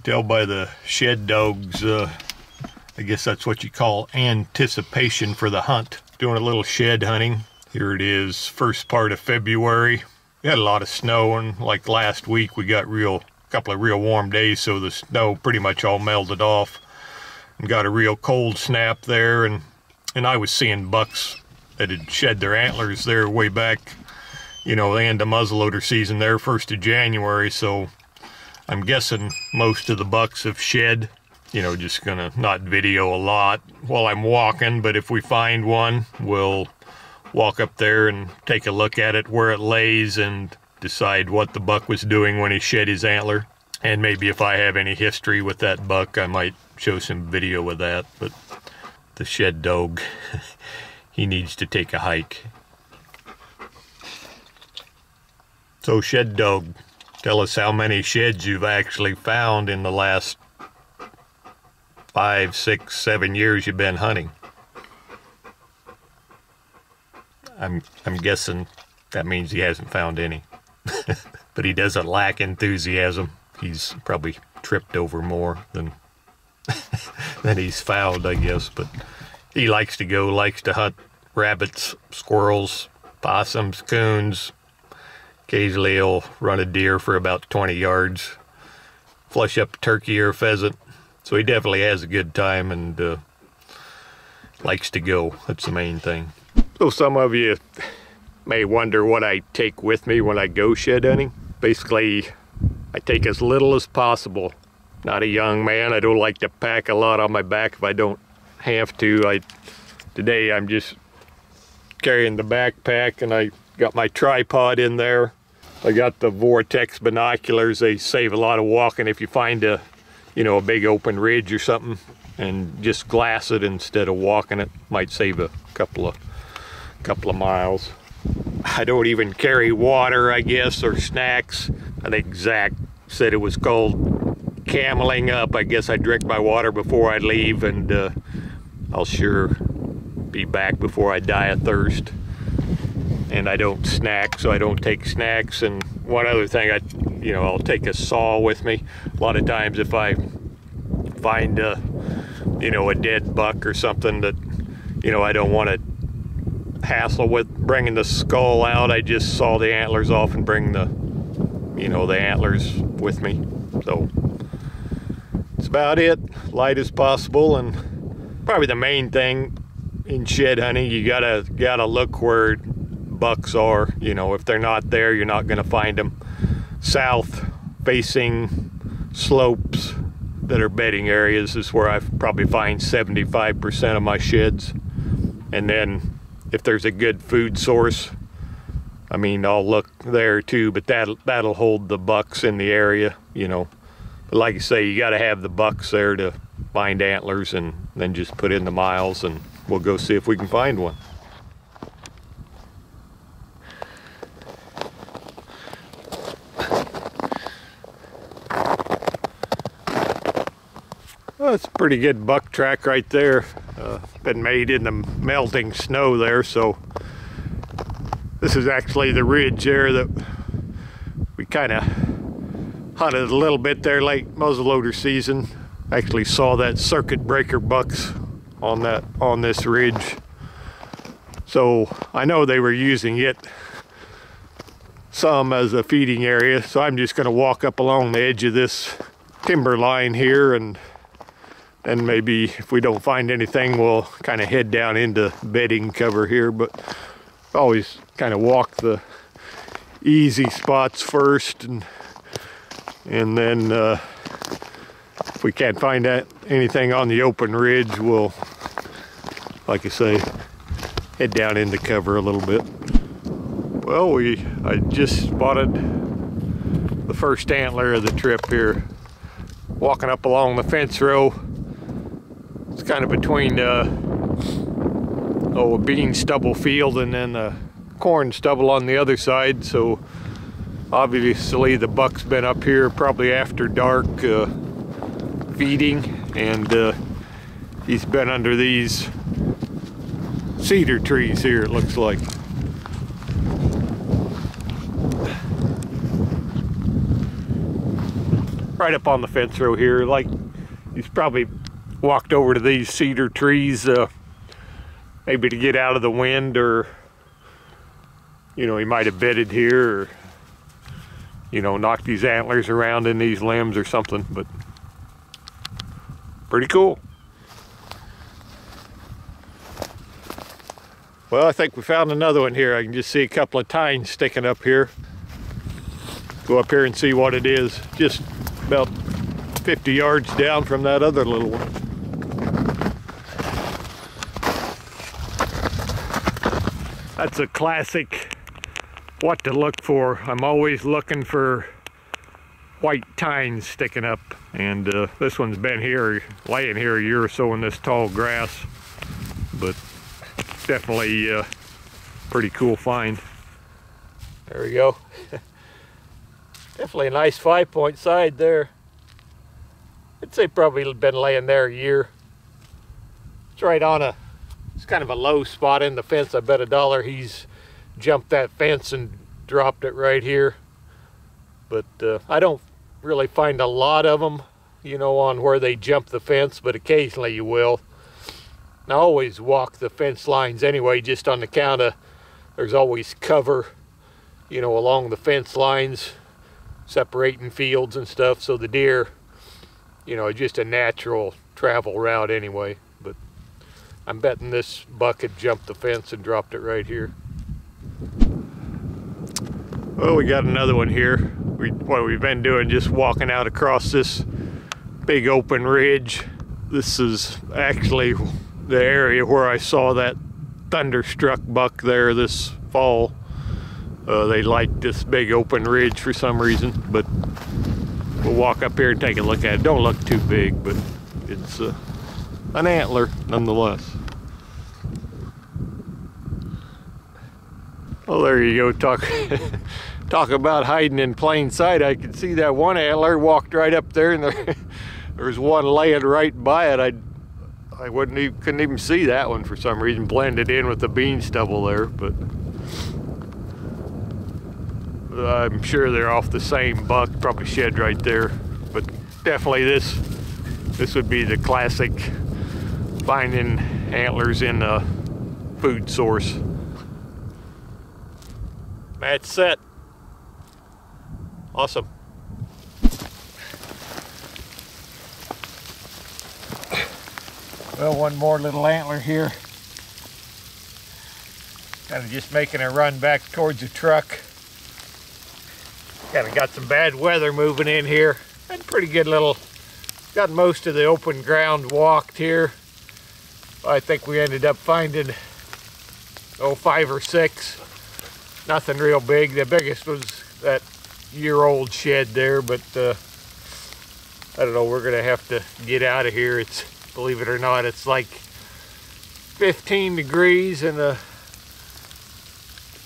can tell by the shed dogs, I guess that's what you call anticipation for the hunt. Doing a little shed hunting. Here it is, first part of February. We had a lot of snow, and like last week we got couple of real warm days, so the snow pretty much all melted off. And got a real cold snap there, and I was seeing bucks that had shed their antlers there way back, you know, the end of muzzleloader season there, 1st of January, so I'm guessing most of the bucks have shed. You know, just gonna not video a lot while I'm walking, but if we find one, we'll walk up there and take a look at it, where it lays, and decide what the buck was doing when he shed his antler. And maybe if I have any history with that buck, I might show some video of that. But the shed dog, he needs to take a hike. So shed dog, tell us how many sheds you've actually found in the last 5, 6, 7 years you've been hunting. I'm guessing that means he hasn't found any. But he doesn't lack enthusiasm. He's probably tripped over more than than he's found, I guess. But he likes to go, likes to hunt rabbits, squirrels, possums, coons. Occasionally he'll run a deer for about 20 yards, flush up a turkey or a pheasant. So he definitely has a good time and likes to go. That's the main thing. So some of you may wonder what I take with me when I go shed hunting. Basically, I take as little as possible. Not a young man. I don't like to pack a lot on my back if I don't have to. Today I'm just carrying the backpack, and I got my tripod in there. I got the Vortex binoculars. They save a lot of walking if you find a big open ridge or something, and just glass it instead of walking it. Might save a couple of miles. I don't even carry water, I guess, or snacks. I think Zach said it was called cameling up. I guess I drink my water before I leave, and I'll sure be back before I die of thirst. And I don't snack, so I don't take snacks. And one other thing, I'll take a saw with me. A lot of times if I find a dead buck or something that, I don't want to hassle with bringing the skull out, I just saw the antlers off and bring the antlers with me. So that's about it. Light as possible, and probably the main thing in shed hunting, you gotta look where bucks are. If they're not there, you're not gonna find them. South facing slopes that are bedding areas is where I probably find 75% of my sheds. And then if there's a good food source, I'll look there too, but that'll hold the bucks in the area, But like I say, you gotta have the bucks there to find antlers, and then just put in the miles, and we'll go see if we can find one. Well, it's a pretty good buck track right there. Been made in the melting snow there, so this is actually the ridge there that we kind of hunted a little bit there late muzzleloader season. Actually saw that circuit breaker bucks on this ridge. So I know they were using it some as a feeding area, so I'm just going to walk up along the edge of this timber line here, and then maybe if we don't find anything, we'll kind of head down into bedding cover here. But always kind of walk the easy spots first, and then if we can't find anything on the open ridge, we'll, like I say, head down into cover a little bit. Well, I just spotted the first antler of the trip here, walking up along the fence row. It's kind of between a bean stubble field and then a corn stubble on the other side. So obviously the buck's been up here probably after dark feeding, and he's been under these cedar trees here, it looks like. right up on the fence row here. Like, he's probably walked over to these cedar trees, maybe to get out of the wind, or, you know, he might have bedded here, or, you know, knocked these antlers around in these limbs or something, but pretty cool. Well, I think we found another one here. I can just see a couple of tines sticking up here. Go up here and see what it is. Just about 50 yards down from that other little one. That's a classic what to look for. I'm always looking for white tines sticking up, and this one's been here, laying here a year or so in this tall grass, but definitely pretty cool find. There we go. Definitely a nice 5-point side there. I'd say probably been laying there a year. It's right on it's kind of a low spot in the fence. I bet $1 he's jumped that fence and dropped it right here. But I don't really find a lot of them, you know, on where they jump the fence, but occasionally you will. And I always walk the fence lines anyway, just on the count of there's always cover, you know, along the fence lines, separating fields and stuff, so the deer, you know, just a natural travel route anyway. But I'm betting this buck had jumped the fence and dropped it right here. Well, we got another one here. What we've been doing, just walking out across this big open ridge. This is actually the area where I saw that thunderstruck buck there this fall. They like this big open ridge for some reason, but we'll walk up here and take a look at it. Don't look too big, but it's an antler nonetheless. Well, there you go. Talk about hiding in plain sight. I could see that one antler walked right up there, and there was one laying right by it. I couldn't even see that one for some reason, blended in with the bean stubble there, but I'm sure they're off the same buck, probably shed right there. But definitely this would be the classic finding antlers in a food source. Match set. Awesome. Well, one more little antler here. Kind of just making a run back towards the truck. Kind of got some bad weather moving in here. Had a pretty good little, got most of the open ground walked here. I think we ended up finding, 5 or 6. Nothing real big. The biggest was that year-old shed there, but I don't know, we're gonna have to get out of here. It's, believe it or not, it's like 15 degrees and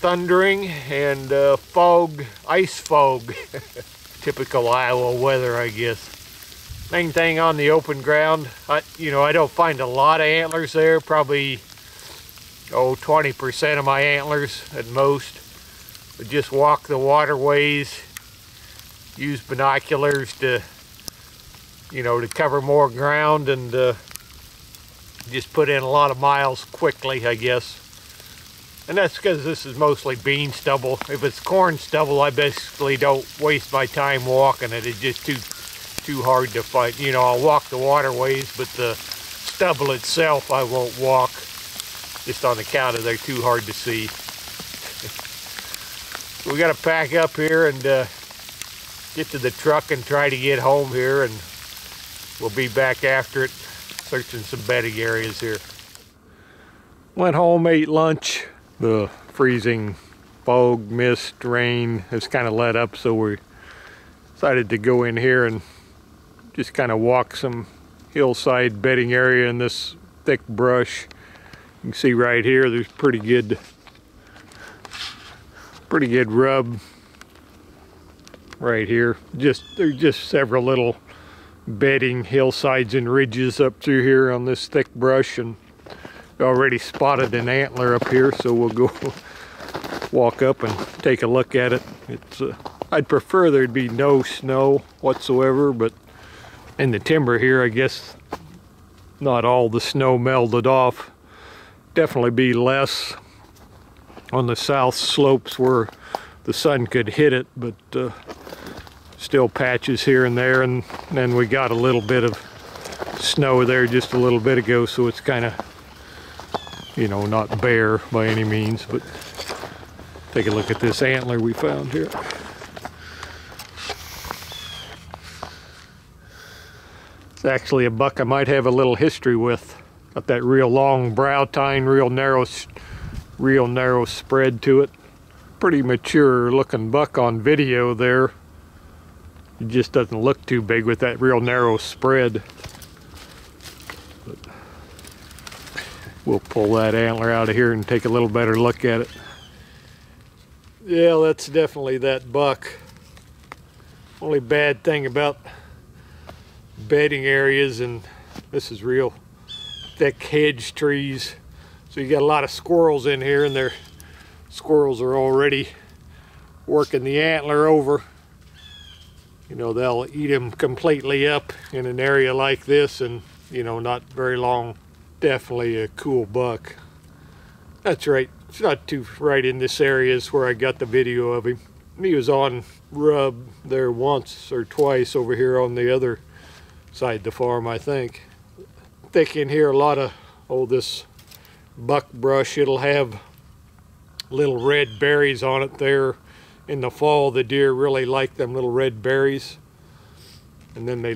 thundering and fog, ice fog. Typical Iowa weather, I guess. Main thing on the open ground, I don't find a lot of antlers there, probably 20% of my antlers at most. But just walk the waterways, use binoculars to cover more ground, and just put in a lot of miles quickly, I guess. And that's because this is mostly bean stubble. If it's corn stubble, I basically don't waste my time walking it. It's just too hard to find. I'll walk the waterways, but the stubble itself I won't walk, just on account of they're too hard to see. We got to pack up here and get to the truck and try to get home here, and we'll be back after it, searching some bedding areas here. Went home, ate lunch. The freezing fog, mist, rain has kind of let up, so we decided to go in here and just kind of walk some hillside bedding area in this thick brush. You can see right here there's pretty good rub right here. There's just several little bedding hillsides and ridges up through here on this thick brush, and already spotted an antler up here, so we'll go walk up and take a look at it. It's I'd prefer there'd be no snow whatsoever, but in the timber here, I guess not all the snow melted off. Definitely be less on the south slopes where the sun could hit it, but still patches here and there, and then we got a little bit of snow there just a little bit ago, so it's kind of, you know, not bare by any means. But take a look at this antler we found here. It's actually a buck I might have a little history with. Got that real long brow tine, real narrow spread to it. Pretty mature looking buck on video there. It just doesn't look too big with that real narrow spread. But we'll pull that antler out of here and take a little better look at it. Yeah, that's definitely that buck. Only bad thing about bedding areas, and this is real thick hedge trees, so you got a lot of squirrels in here, and their squirrels are already working the antler over. You know, they'll eat him completely up in an area like this, and you know, not very long. Definitely a cool buck. That's right, it's not too right in this area is where I got the video of him. He was on rub there once or twice over here on the other side of the farm, I think. Thick in here, a lot of this buck brush. It'll have little red berries on it there. In the fall, the deer really like them little red berries, and then they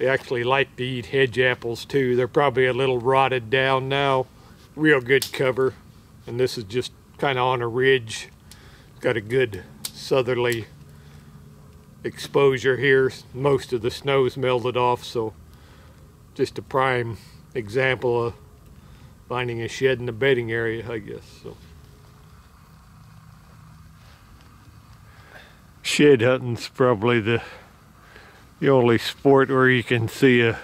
actually like to eat hedge apples too. They're probably a little rotted down now. Real good cover, and this is just kind of on a ridge. Got a good southerly exposure here. Most of the snow's melted off, so just a prime example of finding a shed in the bedding area, I guess. So shed hunting's probably the only sport where you can see a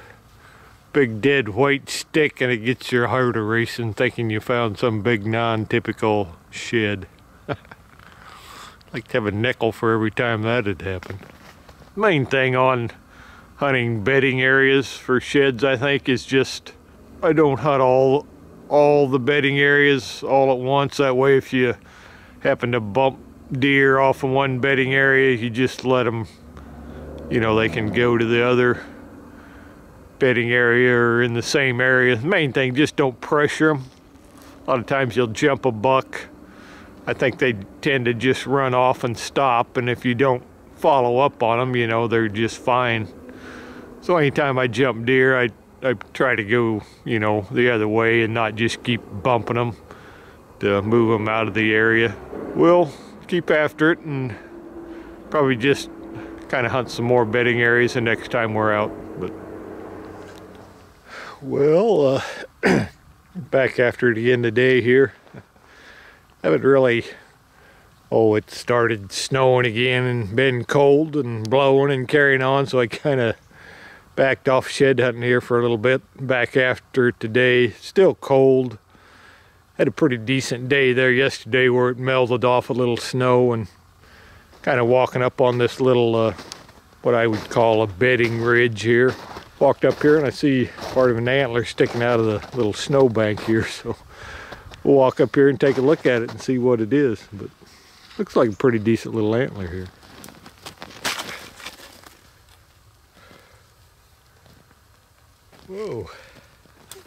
big dead white stick and it gets your heart a-racing thinking you found some big non-typical shed. Like to have a nickel for every time that'd happen. Main thing on hunting bedding areas for sheds, I think, is just I don't hunt all the bedding areas all at once. That way, if you happen to bump deer off of one bedding area, you just let them, you know, they can go to the other bedding area or in the same area. The main thing, just don't pressure them. A lot of times you'll jump a buck. I think they tend to just run off and stop, and if you don't follow up on them, you know, they're just fine. So anytime I jump deer, I try to go, you know, the other way and not just keep bumping them to move them out of the area. We'll keep after it and probably just kind of hunt some more bedding areas the next time we're out. But well, back after the end of the day here. Haven't really, it started snowing again and been cold and blowing and carrying on, so I kind of backed off shed hunting here for a little bit. Back after today, still cold. Had a pretty decent day there yesterday where it melted off a little snow, and kind of walking up on this little, what I would call a bedding ridge here. Walked up here and I see part of an antler sticking out of the little snowbank here, so we'll walk up here and take a look at it and see what it is. But looks like a pretty decent little antler here. Whoa.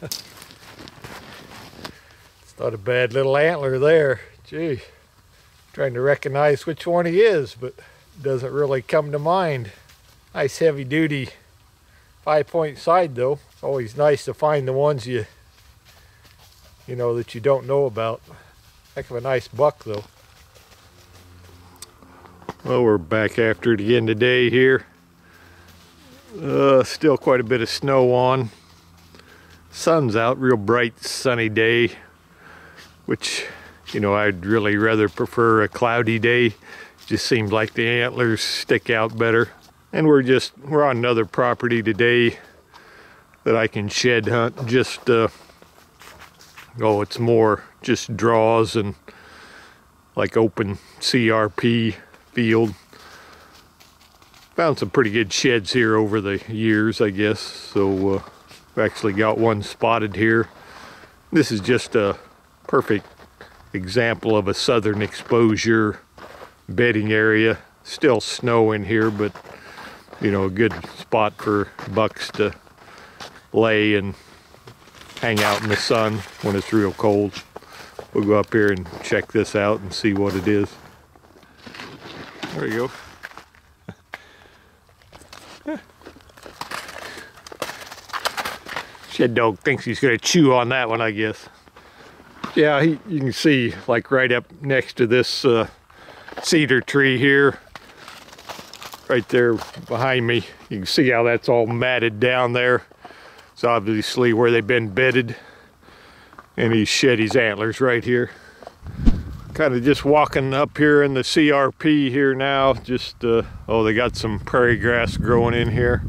It's not a bad little antler there. Gee. Trying to recognize which one he is, but it doesn't really come to mind. Nice heavy duty 5-point side though. It's always nice to find the ones you know that you don't know about. Heck of a nice buck though. Well, we're back after the end of the day here. Still quite a bit of snow on. Sun's out, real bright sunny day, which, you know, I'd really rather prefer a cloudy day. Just seems like the antlers stick out better. And we're on another property today that I can shed hunt. Just it's more just draws and like open CRP field. Found some pretty good sheds here over the years, I guess. So we've actually got one spotted here. This is just a perfect example of a southern exposure bedding area. Still snow in here, but you know, a good spot for bucks to lay and hang out in the sun when it's real cold. We'll go up here and check this out and see what it is. There you go. Shed dog thinks he's gonna chew on that one, I guess. Yeah, you can see like right up next to this cedar tree here, right there behind me. You can see how that's all matted down there. It's obviously where they've been bedded. And he's shed his antlers right here. Kind of just walking up here in the CRP here now. Just, oh, they got some prairie grass growing in here.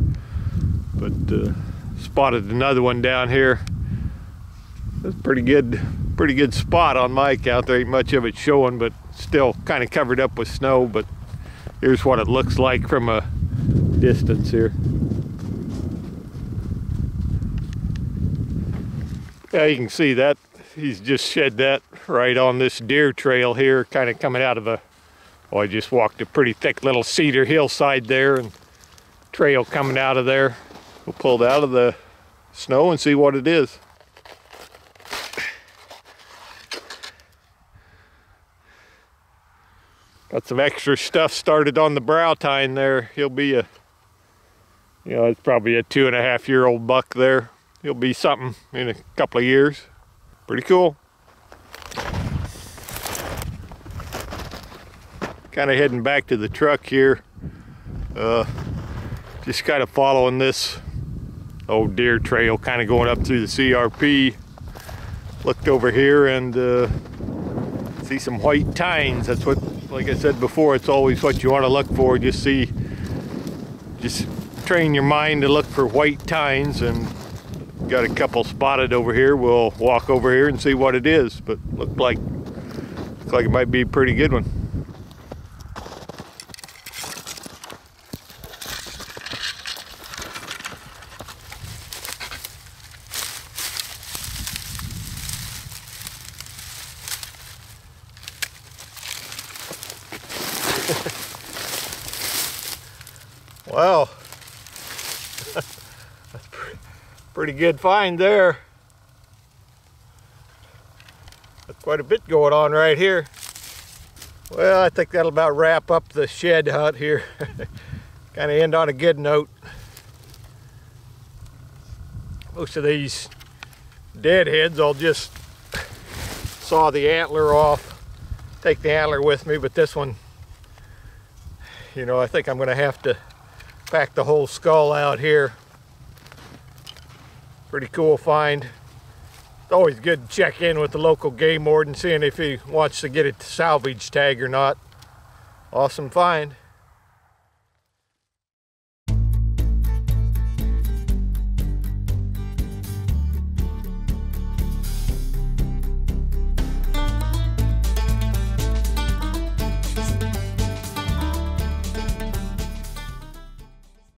But spotted another one down here. That's pretty good spot on my account. There ain't much of it showing, but still kind of covered up with snow. But here's what it looks like from a distance here. Yeah, you can see that. He's just shed that right on this deer trail here, kind of coming out of a, well, I just walked a pretty thick little cedar hillside there, and trail coming out of there. We'll pull it out of the snow and see what it is. Got some extra stuff started on the brow tine there. He'll be a, you know, it's probably a 2.5-year-old buck there. He'll be something in a couple of years. Pretty cool. Kind of heading back to the truck here. Just kind of following this old deer trail, kind of going up through the CRP. Looked over here and see some white tines. That's what, like I said before, it's always what you want to look for. Just train your mind to look for white tines, and got a couple spotted over here. We'll walk over here and see what it is, but looks like it might be a pretty good one. Wow. Pretty good find there. That's quite a bit going on right here. Well, I think that'll about wrap up the shed hunt here. Kind of end on a good note. Most of these deadheads, I'll just saw the antler off, take the antler with me, but this one, you know, I think I'm gonna have to pack the whole skull out here. Pretty cool find. It's always good to check in with the local game warden, seeing if he wants to get it to salvage tag or not. Awesome find.